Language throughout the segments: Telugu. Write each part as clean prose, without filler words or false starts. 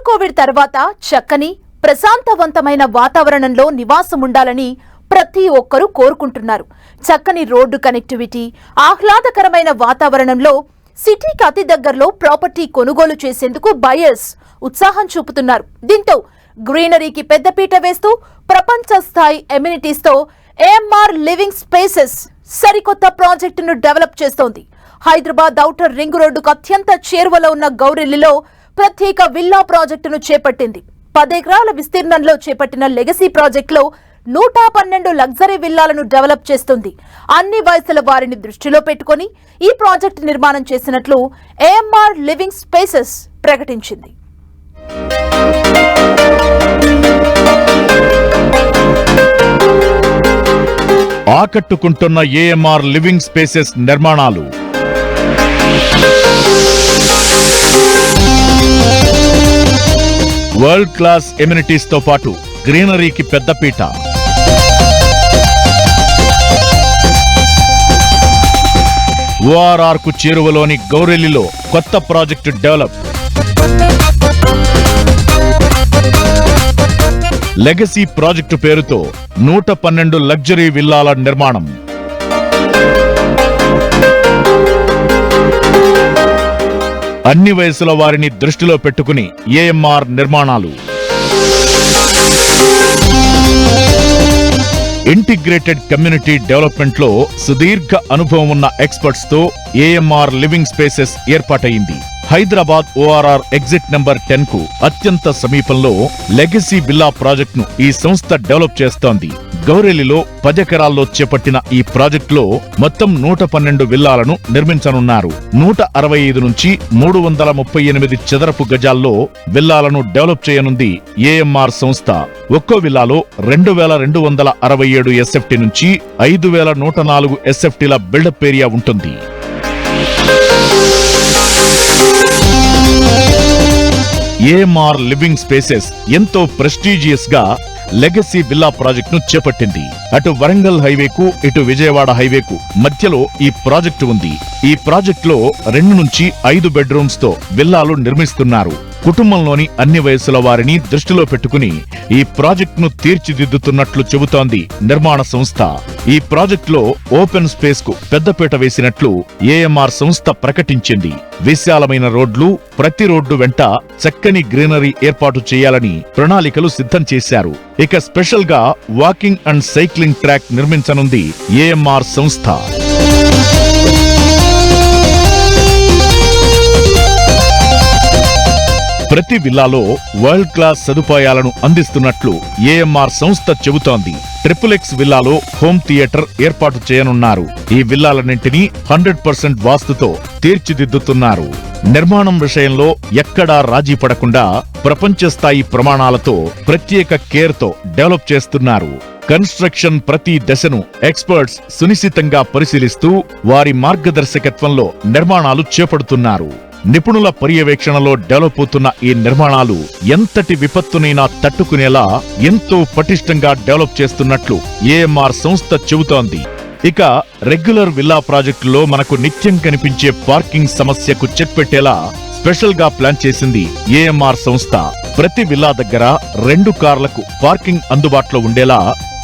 కోవిడ్ తర్వాత చక్కని ప్రశాంతవంతమైన వాతావరణంలో నివాసం ఉండాలని ప్రతి ఒక్కరూ కోరుకుంటున్నారు. చక్కని రోడ్డు కనెక్టివిటీ, ఆహ్లాదకరమైన వాతావరణంలో సిటీకి అతి దగ్గరలో ప్రాపర్టీ కొనుగోలు చేసేందుకు బయర్స్ ఉత్సాహం చూపుతున్నారు. దీంతో గ్రీనరీకి పెద్దపీట వేస్తూ ప్రపంచ స్థాయి ఎమ్యూనిటీస్తో ఏఎంఆర్ లివింగ్ స్పేసెస్ సరికొత్త ప్రాజెక్టును డెవలప్ చేస్తోంది. హైదరాబాద్ ఔటర్ రింగ్ రోడ్డుకు అత్యంత చేరువలో ఉన్న గౌరెల్లిలో ప్రత్యేక విల్లా ప్రాజెక్టును చేపట్టింది. 10 ఎకరాల విస్తీర్ణంలో చేపట్టిన లెగసీ ప్రాజెక్టులో 112 లగ్జరీ విల్లాలను డెవలప్ చేస్తుంది. అన్ని వయసుల వారిని దృష్టిలో పెట్టుకుని ఈ ప్రాజెక్టు నిర్మాణం చేసినట్లు ఏఎంఆర్ లివింగ్ స్పేసెస్ ప్రకటించింది. ఆకట్టుకుంటున్న ఏఎంఆర్ లివింగ్ స్పేసెస్ నిర్మాణాలు వరల్డ్ క్లాస్ ఎమ్యూనిటీస్ తో పాటు గ్రీనరీకి పెద్దపీట. ఓఆర్ఆర్ కు చేరువలోని గౌరెల్లిలో కొత్త ప్రాజెక్టు డెవలప్. లెగసీ ప్రాజెక్టు పేరుతో 112 లగ్జరీ విల్లాల నిర్మాణం. అన్ని వయసుల వారిని దృష్టిలో పెట్టుకుని ఏఎంఆర్ నిర్మాణాలు. ఇంటిగ్రేటెడ్ కమ్యూనిటీ డెవలప్మెంట్ లో సుదీర్ఘ అనుభవం ఉన్న ఎక్స్పర్ట్స్ తో ఏఎంఆర్ లివింగ్ స్పేసెస్ ఏర్పాటైంది. హైదరాబాద్ ఓఆర్ఆర్ ఎగ్జిట్ నంబర్ 10 కు అత్యంత సమీపంలో లెగసీ విల్లా ప్రాజెక్టును ఈ సంస్థ డెవలప్ చేస్తోంది. గౌరెల్లిలో 10 ఎకరాల్లో చేపట్టిన ఈ ప్రాజెక్టులో మొత్తం 112 విల్లాలను నిర్మించనున్నారు. 165 నుంచి 338 చదరపు గజాల్లో విల్లాలను డెవలప్ చేయనుంది ఏఎంఆర్ సంస్థ. ఒక్కో విల్లాలో 2267 ఎస్ఎఫ్టీ నుంచి 5104 ఎస్ఎఫ్టీల బిల్డప్ ఏరియా ఉంటుంది. ఏఎంఆర్ లివింగ్ స్పేసెస్ ఎంతో ప్రెస్టీజియస్ గా లెగసీ విల్లా ప్రాజెక్టును చేపట్టింది. అటు వరంగల్ హైవేకు ఇటు విజయవాడ హైవేకు మధ్యలో ఈ ప్రాజెక్టు ఉంది. ఈ ప్రాజెక్టులో 2 నుంచి 5 బెడ్రూమ్స్ తో విల్లాలు నిర్మిస్తున్నారు. కుటుంబంలోని అన్ని వయసుల వారిని దృష్టిలో పెట్టుకుని ఈ ప్రాజెక్టును తీర్చిదిద్దుతున్నట్లు చెబుతోంది నిర్మాణ సంస్థ. ఈ ప్రాజెక్టులో ఓపెన్ స్పేస్ కు పెద్దపీట వేసినట్లు ఏఎంఆర్ సంస్థ ప్రకటించింది. విశాలమైన రోడ్లు, ప్రతి రోడ్డు వెంట చక్కని గ్రీనరీ ఏర్పాటు చేయాలని ప్రణాళికలు సిద్ధం చేశారు. ఇక స్పెషల్ గా వాకింగ్ అండ్ సైక్లింగ్ ట్రాక్ నిర్మించనుంది ఏఎంఆర్ సంస్థ. ప్రతి విల్లాలో వరల్డ్ క్లాస్ సదుపాయాలను అందిస్తున్నట్లు ఏఎంఆర్ సంస్థ చెబుతోంది. ట్రిపుల్-ఎక్స్ విల్లాలో హోమ్ థియేటర్ ఏర్పాటు చేయనున్నారు. ఈ విల్లాలన్నింటినీ 100% వాస్తుతో తీర్చిదిద్దుతున్నారు. నిర్మాణం విషయంలో ఎక్కడా రాజీ పడకుండా ప్రపంచ స్థాయి ప్రమాణాలతో ప్రత్యేక కేర్ తో డెవలప్ చేస్తున్నారు. కన్స్ట్రక్షన్ ప్రతి దశను ఎక్స్పర్ట్స్ సునిశితంగా పరిశీలిస్తూ వారి మార్గదర్శకత్వంలో నిర్మాణాలు చేపడుతున్నారు. నిపుణుల పర్యవేక్షణలో డెవలప్ అవుతున్న ఈ నిర్మాణాలు ఎంతటి విపత్తునైనా తట్టుకునేలా ఎంతో పటిష్టంగా డెవలప్ చేస్తున్నట్లు ఏఎంఆర్ సంస్థ చెబుతోంది. ఇక రెగ్యులర్ విల్లా ప్రాజెక్టులో మనకు నిత్యం కనిపించే పార్కింగ్ సమస్యకు చెక్ పెట్టేలా స్పెషల్ గా ప్లాన్ చేసింది ఏఎంఆర్ సంస్థ. ప్రతి విల్లా దగ్గర 2 కార్లకు పార్కింగ్ అందుబాటులో ఉండేలా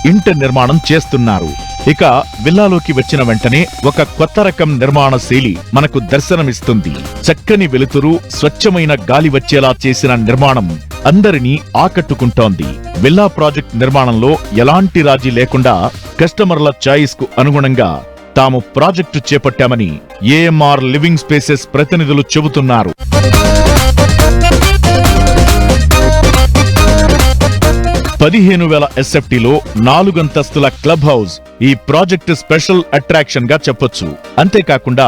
ఇంటి నిర్మాణం చేస్తున్నారు. ఇక విల్లాలోకి వచ్చిన వెంటనే ఒక కొత్త రకం నిర్మాణ శైలి మనకు దర్శనమిస్తుంది. చక్కని వెలుతురు, స్వచ్ఛమైన గాలి వచ్చేలా చేసిన నిర్మాణం అందరినీ ఆకట్టుకుంటోంది. విల్లా ప్రాజెక్ట్ నిర్మాణంలో ఎలాంటి రాజీ లేకుండా కస్టమర్ల చాయిస్ కు అనుగుణంగా తాము ప్రాజెక్టు చేపట్టామని ఏఎంఆర్ లివింగ్ స్పేసెస్ ప్రతినిధులు చెబుతున్నారు. ఎస్ఎఫ్టీలో 4 అంతస్తుల క్లబ్ హౌస్ ఈ ప్రాజెక్టు స్పెషల్ అట్రాక్షన్ గా చెప్పొచ్చు. అంతేకాకుండా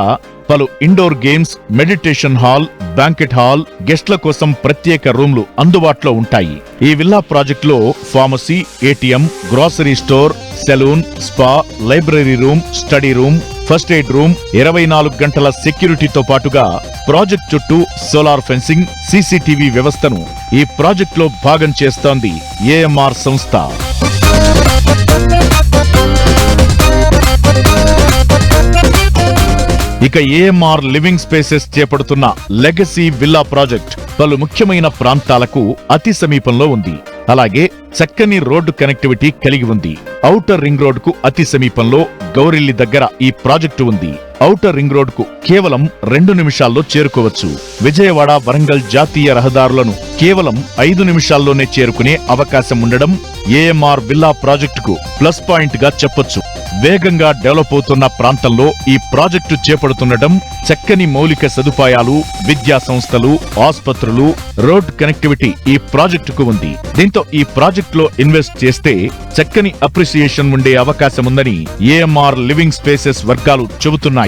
పలు indoor games, meditation hall, banquet hall, గెస్ట్ల కోసం ప్రత్యేక రూమ్లు అందుబాటులో ఉంటాయి. ఈ విల్లా ప్రాజెక్టులో pharmacy, ATM, grocery store, salon, spa, library room, study room, first aid room, 24 గంటల సెక్యూరిటీతో పాటుగా ప్రాజెక్ట్ చుట్టూ సోలార్ ఫెన్సింగ్, సీసీటీవీ వ్యవస్థను ఈ ప్రాజెక్టులో భాగం చేస్తోంది ఏఎంఆర్ సంస్థ. ఇక ఏఎంఆర్ లివింగ్ స్పేసెస్ చేపడుతున్న లెగసీ విల్లా ప్రాజెక్ట్ పలు ముఖ్యమైన ప్రాంతాలకు అతి సమీపంలో ఉంది. అలాగే చక్కని రోడ్డు కనెక్టివిటీ కలిగి ఉంది. ఔటర్ రింగ్ రోడ్డుకు అతి సమీపంలో గౌరిల్లి దగ్గర ఈ ప్రాజెక్టు ఉంది. ఔటర్ రింగ్ రోడ్డుకు కేవలం 2 నిమిషాల్లో చేరుకోవచ్చు. విజయవాడ వరంగల్ జాతీయ రహదారులను కేవలం 5 నిమిషాల్లోనే చేరుకునే అవకాశం ఉండడం ఏఎంఆర్ విల్లా ప్రాజెక్టుకు ప్లస్ పాయింట్ గా చెప్పొచ్చు. వేగంగా డెవలప్ అవుతున్న ప్రాంతంలో ఈ ప్రాజెక్టు చేపడుతుండటం చక్కని మౌలిక సదుపాయాలు, విద్యా సంస్థలు, ఆస్పత్రులు, రోడ్ కనెక్టివిటీ ఈ ప్రాజెక్టుకు ఉంది. దీంతో ఈ ప్రాజెక్టులో ఇన్వెస్ట్ చేస్తే చక్కని అప్రిసియేషన్ ఉండే అవకాశం ఉందని ఏఎంఆర్ లివింగ్ స్పేసెస్ వర్గాలు చెబుతున్నాయి.